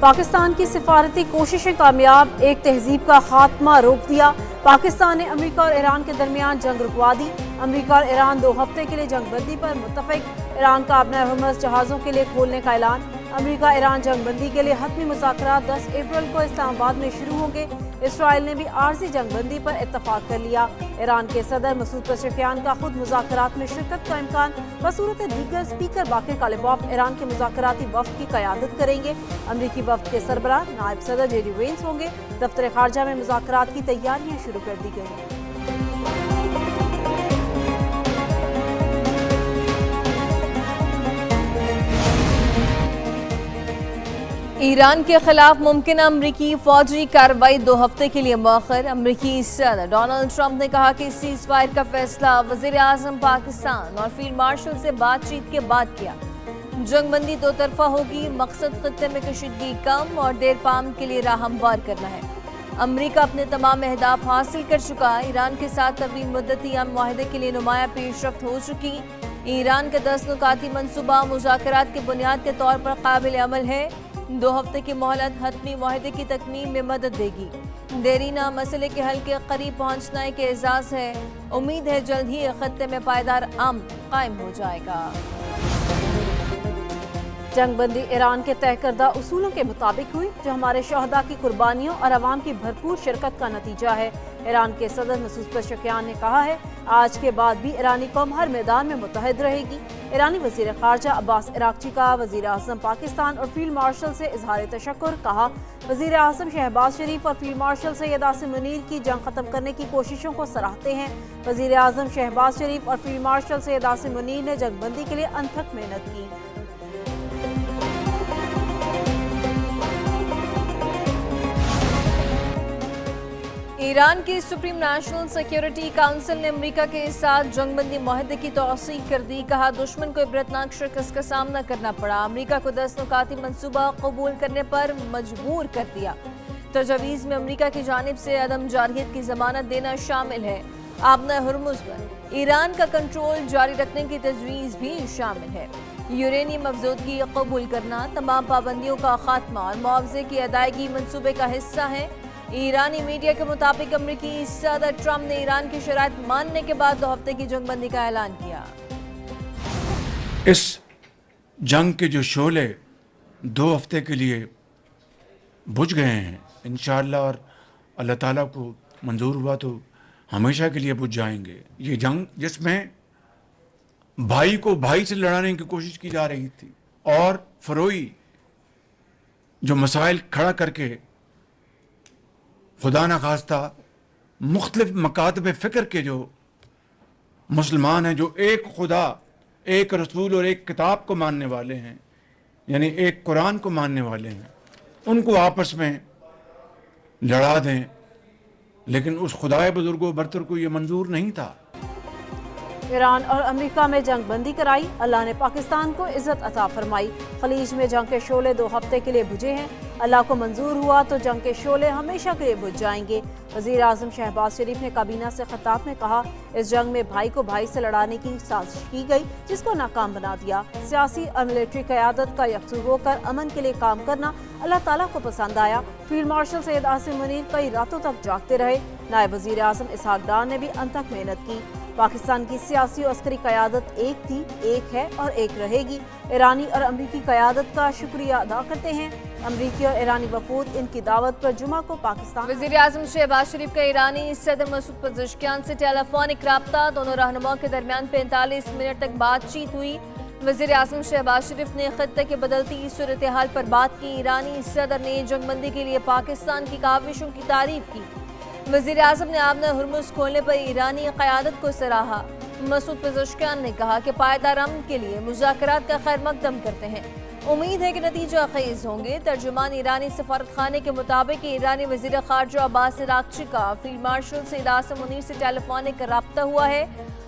پاکستان کی سفارتی کوششیں کامیاب، ایک تہذیب کا خاتمہ روک دیا۔ پاکستان نے امریکہ اور ایران کے درمیان جنگ رکوا دی۔ امریکہ اور ایران 2 ہفتے کے لیے جنگ بندی پر متفق۔ ایران کا آبنۂ ہرمز جہازوں کے لیے کھولنے کا اعلان۔ امریکہ ایران جنگ بندی کے لیے حتمی مذاکرات 10 اپریل کو اسلام آباد میں شروع ہوں گے۔ اسرائیل نے بھی عارضی جنگ بندی پر اتفاق کر لیا۔ ایران کے صدر مسعود پزشکیان کا خود مذاکرات میں شرکت کا امکان۔ بصورت دیگر اسپیکر باقر کالباف ایران کے مذاکراتی وفد کی قیادت کریں گے۔ امریکی وفد کے سربراہ نائب صدر جیڈی وینس ہوں گے۔ دفتر خارجہ میں مذاکرات کی تیاریاں شروع کر دی گئی۔ ایران کے خلاف ممکنہ امریکی فوجی کارروائی 2 ہفتے کے لیے مؤخر۔ امریکی صدر ڈونلڈ ٹرمپ نے کہا کہ سیز فائر کا فیصلہ وزیر اعظم پاکستان اور فیلڈ مارشل سے بات چیت کے بعد کیا۔ جنگ بندی 2 طرفہ ہوگی، مقصد خطے میں کشیدگی کم اور دیر پام کے لیے راہ ہموار کرنا ہے۔ امریکہ اپنے تمام اہداف حاصل کر چکا، ایران کے ساتھ طویل مدتی امن معاہدے کے لیے نمایاں پیش رفت ہو چکی۔ ایران کا 10 نکاتی منصوبہ مذاکرات کی بنیاد کے طور پر قابل عمل ہے۔ 2 ہفتے کی مہلت حتمی معاہدے کی تکمیل میں مدد دے گی۔ دیرینہ مسئلے کے حل کے قریب پہنچنا ایک اعزاز ہے۔ امید ہے جلد ہی خطے میں پائیدار امن قائم ہو جائے گا۔ جنگ بندی ایران کے طے کردہ اصولوں کے مطابق ہوئی، جو ہمارے شہداء کی قربانیوں اور عوام کی بھرپور شرکت کا نتیجہ ہے۔ ایران کے صدر مسعود پزشکیان نے کہا ہے، آج کے بعد بھی ایرانی قوم ہر میدان میں متحد رہے گی۔ ایرانی وزیر خارجہ عباس عراقچی کا وزیر اعظم پاکستان اور فیلڈ مارشل سے اظہار تشکر۔ کہا، وزیر اعظم شہباز شریف اور فیلڈ مارشل سید عاصم منیر کی جنگ ختم کرنے کی کوششوں کو سراہتے ہیں۔ وزیر اعظم شہباز شریف اور فیلڈ مارشل سید عاصم منیر نے جنگ بندی کے لیے انتھک محنت کی۔ ایران کی سپریم نیشنل سیکیورٹی کونسل نے امریکہ کے ساتھ جنگ بندی معاہدے کی توثیق کر دی۔ کہا، دشمن کو عبرتناک شکست کا سامنا کرنا پڑا، امریکہ کو 10 نکاتی منصوبہ قبول کرنے پر مجبور کر دیا۔ تجاویز میں امریکہ کی جانب سے عدم جارحیت کی ضمانت دینا شامل ہے۔ آبنۂ ہرمز پر ایران کا کنٹرول جاری رکھنے کی تجویز بھی شامل ہے۔ یورینیم افزودگی قبول کرنا، تمام پابندیوں کا خاتمہ اور معاوضے کی ادائیگی منصوبے کا حصہ ہے۔ ایرانی میڈیا کے مطابق امریکی صدر ٹرمپ نے ایران کی شرائط ماننے کے بعد 2 ہفتے کی جنگ بندی کا اعلان کیا۔ اس جنگ کے جو شعلے 2 ہفتے کے لیے بجھ گئے ہیں، انشاءاللہ اور اللہ تعالیٰ کو منظور ہوا تو ہمیشہ کے لیے بجھ جائیں گے۔ یہ جنگ جس میں بھائی کو بھائی سے لڑانے کی کوشش کی جا رہی تھی اور فروئی جو مسائل کھڑا کر کے خدا نخواستہ مختلف مکاتب فکر کے جو مسلمان ہیں، جو ایک خدا، ایک رسول اور ایک کتاب کو ماننے والے ہیں، یعنی ایک قرآن کو ماننے والے ہیں، ان کو آپس میں لڑا دیں، لیکن اس خدائے بزرگ و برتر کو یہ منظور نہیں تھا۔ ایران اور امریکہ میں جنگ بندی کرائی، اللہ نے پاکستان کو عزت عطا فرمائی۔ خلیج میں جنگ کے شعلے 2 ہفتے کے لیے بجھے ہیں، اللہ کو منظور ہوا تو جنگ کے شعلے ہمیشہ کے لیے بجھ جائیں گے۔ وزیر اعظم شہباز شریف نے کابینہ سے خطاب میں کہا، اس جنگ میں بھائی کو بھائی سے لڑانے کی سازش کی گئی، جس کو ناکام بنا دیا۔ سیاسی اور ملٹری قیادت کا یکسو ہو کر امن کے لیے کام کرنا اللہ تعالیٰ کو پسند آیا۔ فیلڈ مارشل سید عاصم منیر کئی راتوں تک جاگتے رہے۔ نائب وزیر اعظم اسحاق ڈار نے بھی انتھک محنت کی۔ پاکستان کی سیاسی اور عسکری قیادت ایک تھی، ایک ہے اور ایک رہے گی۔ ایرانی اور امریکی قیادت کا شکریہ ادا کرتے ہیں۔ امریکی اور ایرانی وفود ان کی دعوت پر جمعہ کو پاکستان۔ وزیر اعظم شہباز شریف کا ایرانی صدر مسعود پزشکیان سے ٹیلی فونک رابطہ، دونوں رہنماؤں کے درمیان 45 منٹ تک بات چیت ہوئی۔ وزیر اعظم شہباز شریف نے خطے کی بدلتی صورتحال پر بات کی۔ ایرانی صدر نے جنگ بندی کے لیے پاکستان کی کاوشوں کی تعریف کی۔ وزیر اعظم نے آبنۂ ہرمز کھولنے پر ایرانی قیادت کو سراہا۔ مسعود پزشکیان نے کہا کہ پائیدار امن کے لیے مذاکرات کا خیر مقدم کرتے ہیں، امید ہے کہ نتیجہ خیز ہوں گے۔ ترجمان ایرانی سفارت خانے کے مطابق ایرانی وزیر خارجہ عباس عراقچی کا فیلڈ مارشل سید عاصم منیر سے ٹیلی فونک رابطہ ہوا ہے۔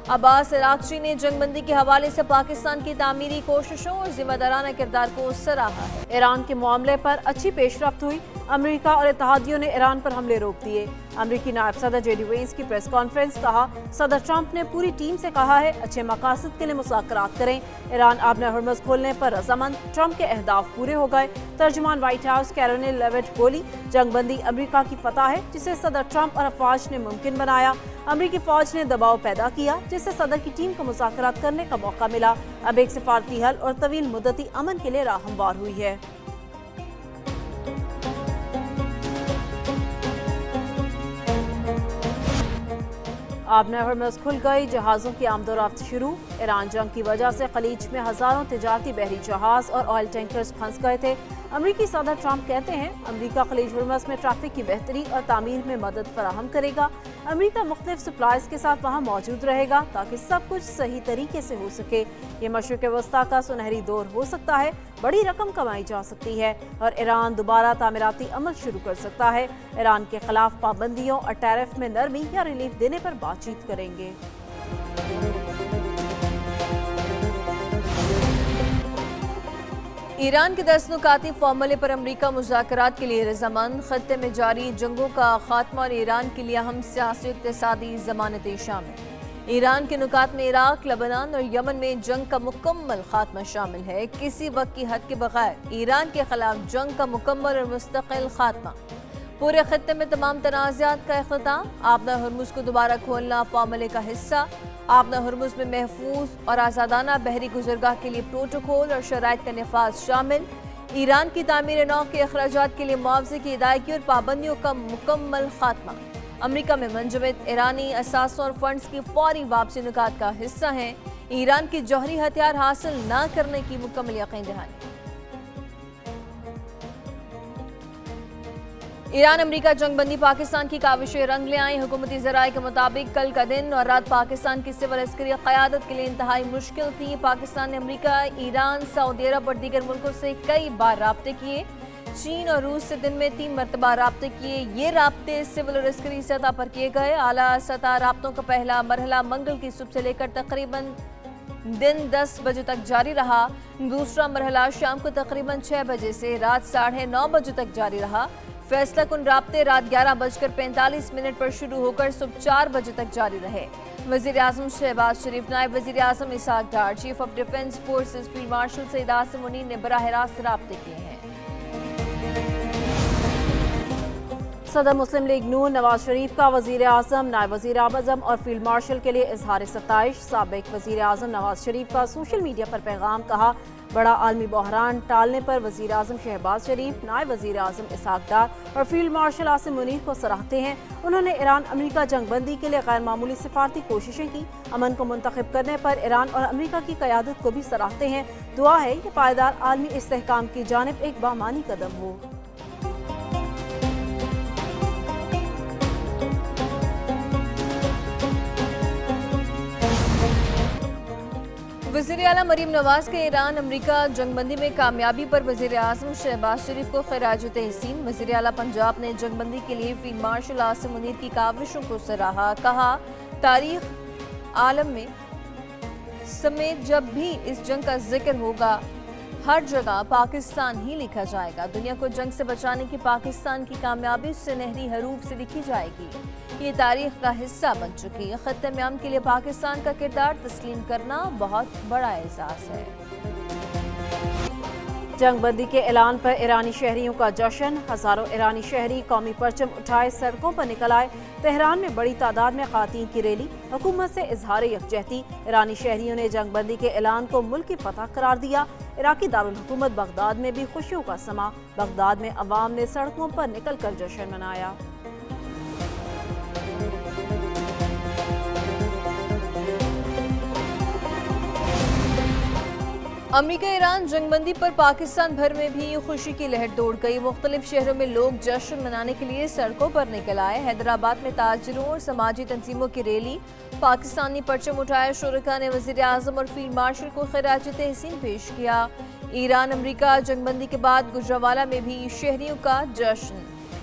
عباس عراقچی نے جنگ بندی کے حوالے سے پاکستان کی تعمیری کوششوں اور ذمہ دارانہ کردار کو سراہا ہے۔ ایران کے معاملے پر اچھی پیش رفت ہوئی، امریکہ اور اتحادیوں نے ایران پر حملے روک دیے۔ امریکی نائب صدر جے ڈی وینس کی پریس کانفرنس، کہا صدر ٹرمپ نے پوری ٹیم سے کہا ہے اچھے مقاصد کے لیے مذاکرات کریں۔ ایران آبنہ ہرمز کھولنے پر رضامند، ٹرمپ کے اہداف پورے ہو گئے۔ ترجمان وائٹ ہاؤس کیرولین لیوٹ بولی جنگ بندی امریکہ کی فتح ہے جسے صدر ٹرمپ اور افواج نے ممکن بنایا۔ امریکی فوج نے دباؤ پیدا کیا جس سے صدر کی ٹیم کو مذاکرات کرنے کا موقع ملا۔ اب ایک سفارتی حل اور طویل مدتی امن کے لیے راہ ہموار ہوئی ہے۔ آبنہ ہرمز کھل گئی، جہازوں کی آمد و رفت شروع۔ ایران جنگ کی وجہ سے خلیج میں ہزاروں تجارتی بحری جہاز اور آئل ٹینکرز پھنس گئے تھے۔ امریکی صدر ٹرمپ کہتے ہیں امریکہ خلیج ہرمز میں ٹریفک کی بہتری اور تعمیر میں مدد فراہم کرے گا۔ امریکہ مختلف سپلائز کے ساتھ وہاں موجود رہے گا تاکہ سب کچھ صحیح طریقے سے ہو سکے۔ یہ مشرق وسطیٰ کا سنہری دور ہو سکتا ہے، بڑی رقم کمائی جا سکتی ہے اور ایران دوبارہ تعمیراتی عمل شروع کر سکتا ہے۔ ایران کے خلاف پابندیوں اور ٹیرف میں نرمی یا ریلیف دینے پر بات چیت کریں گے۔ ایران کے 10 نکاتی فارمولے پر امریکہ مذاکرات کے لیے رضامند، خطے میں جاری جنگوں کا خاتمہ اور ایران کے لیے اہم سیاسی اقتصادی ضمانتیں شامل۔ ایران کے نکات میں عراق، لبنان اور یمن میں جنگ کا مکمل خاتمہ شامل ہے۔ کسی وقت کی حد کے بغیر ایران کے خلاف جنگ کا مکمل اور مستقل خاتمہ، پورے خطے میں تمام تنازعات کا اختتام، آبنہ ہرمز کو دوبارہ کھولنا فارمولے کا حصہ، آبنہ ہرمز میں محفوظ اور آزادانہ بحری گزرگاہ کے لیے پروٹوکول اور شرائط کا نفاذ شامل، ایران کی تعمیر نو کے اخراجات کے لیے معاوضے کی ادائیگی اور پابندیوں کا مکمل خاتمہ، امریکہ میں منجمد ایرانی اثاثوں اور فنڈز کی فوری واپسی نکات کا حصہ ہیں، ایران کی جوہری ہتھیار حاصل نہ کرنے کی مکمل یقین دہانی۔ ایران امریکہ جنگ بندی پاکستان کی کاوشیں رنگ لے آئیں۔ حکومتی ذرائع کے مطابق کل کا دن اور رات پاکستان کی سول عسکری قیادت کے لیے انتہائی مشکل تھی۔ پاکستان نے امریکہ، ایران، سعودی عرب اور دیگر ملکوں سے کئی بار رابطے کیے۔ چین اور روس سے دن میں 3 مرتبہ رابطے کیے۔ یہ رابطے سول اور عسکری سطح پر کیے گئے۔ اعلیٰ سطح رابطوں کا پہلا مرحلہ منگل کی صبح سے لے کر تقریباً دن 10 بجے تک جاری رہا۔ دوسرا مرحلہ شام کو تقریباً 6 بجے سے رات 9:30 بجے تک جاری رہا۔ فیصلہ کن رابطے رات 11:45 پر شروع ہو کر صبح 4 بجے تک جاری رہے۔ وزیر اعظم شہباز شریف، نائب وزیر اعظم Ishaq Dar, chief of defence forces field marshal Syed Asim Munir نے براہ راست رابطے کیے ہیں۔ صدر مسلم لیگ نون نواز شریف کا وزیر اعظم، نائب وزیر اعظم اور فیلڈ مارشل کے لیے اظہار ستائش۔ سابق وزیر اعظم نواز شریف کا سوشل میڈیا پر پیغام، کہا بڑا عالمی بحران ٹالنے پر وزیر اعظم شہباز شریف، نائب وزیر اعظم اسحاق ڈار اور فیلڈ مارشل عاصم منیر کو سراہتے ہیں۔ انہوں نے ایران امریکہ جنگ بندی کے لیے غیر معمولی سفارتی کوششیں کی۔ امن کو منتخب کرنے پر ایران اور امریکہ کی قیادت کو بھی سراہتے ہیں۔ دعا ہے کہ پائیدار عالمی استحکام کی جانب ایک بامانی قدم ہو۔ وزیر اعلیٰ مریم نواز کے ایران امریکہ جنگ بندی میں کامیابی پر وزیر اعظم شہباز شریف کو خراج تحسین۔ وزیر اعلیٰ پنجاب نے جنگ بندی کے لیے فیلڈ مارشل عاصم منیر کی کاوشوں کو سراہا۔ کہا تاریخ عالم میں سمیت جب بھی اس جنگ کا ذکر ہوگا ہر جگہ پاکستان ہی لکھا جائے گا۔ دنیا کو جنگ سے بچانے کی پاکستان کی کامیابی سنہری حروف سے لکھی جائے گی۔ یہ تاریخ کا حصہ بن چکی ہے۔ خطے میں امن کے لیے پاکستان کا کردار تسلیم کرنا بہت بڑا اعزاز ہے۔ جنگ بندی کے اعلان پر ایرانی شہریوں کا جشن، ہزاروں ایرانی شہری قومی پرچم اٹھائے سڑکوں پر نکل آئے۔ تہران میں بڑی تعداد میں خواتین کی ریلی، حکومت سے اظہار یکجہتی۔ ایرانی شہریوں نے جنگ بندی کے اعلان کو ملک کی فتح قرار دیا۔ عراقی دارالحکومت بغداد میں بھی خوشیوں کا سما، بغداد میں عوام نے سڑکوں پر نکل کر جشن منایا۔ امریکہ ایران جنگ بندی پر پاکستان بھر میں بھی خوشی کی لہر دوڑ گئی۔ مختلف شہروں میں لوگ جشن منانے کے لیے سڑکوں پر نکل آئے۔ حیدرآباد میں تاجروں اور سماجی تنظیموں کی ریلی، پاکستانی پرچم اٹھائے شرکاء نے وزیر اعظم اور فیلڈ مارشل کو خراج تحسین پیش کیا۔ ایران امریکہ جنگ بندی کے بعد گجرانوالہ میں بھی شہریوں کا جشن۔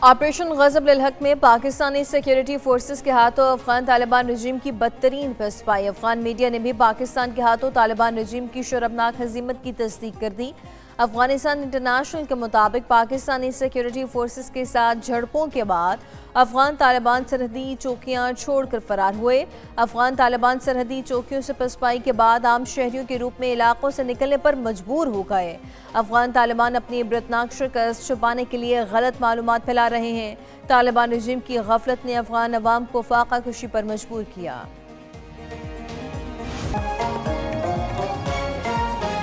آپریشن غضب للحق میں پاکستانی سیکیورٹی فورسز کے ہاتھوں افغان طالبان رجیم کی بدترین پسپائی۔ افغان میڈیا نے بھی پاکستان کے ہاتھوں طالبان رجیم کی شرمناک ہزیمت کی تصدیق کر دی۔ افغانستان انٹرنیشنل کے مطابق پاکستانی سیکیورٹی فورسز کے ساتھ جھڑپوں کے بعد افغان طالبان سرحدی چوکیاں چھوڑ کر فرار ہوئے۔ افغان طالبان سرحدی چوکیوں سے پسپائی کے بعد عام شہریوں کے روپ میں علاقوں سے نکلنے پر مجبور ہو گئے۔ افغان طالبان اپنی عبرتناک شکست چھپانے کے لیے غلط معلومات پھیلا رہے ہیں۔ طالبان رجیم کی غفلت نے افغان عوام کو فاقہ کشی پر مجبور کیا۔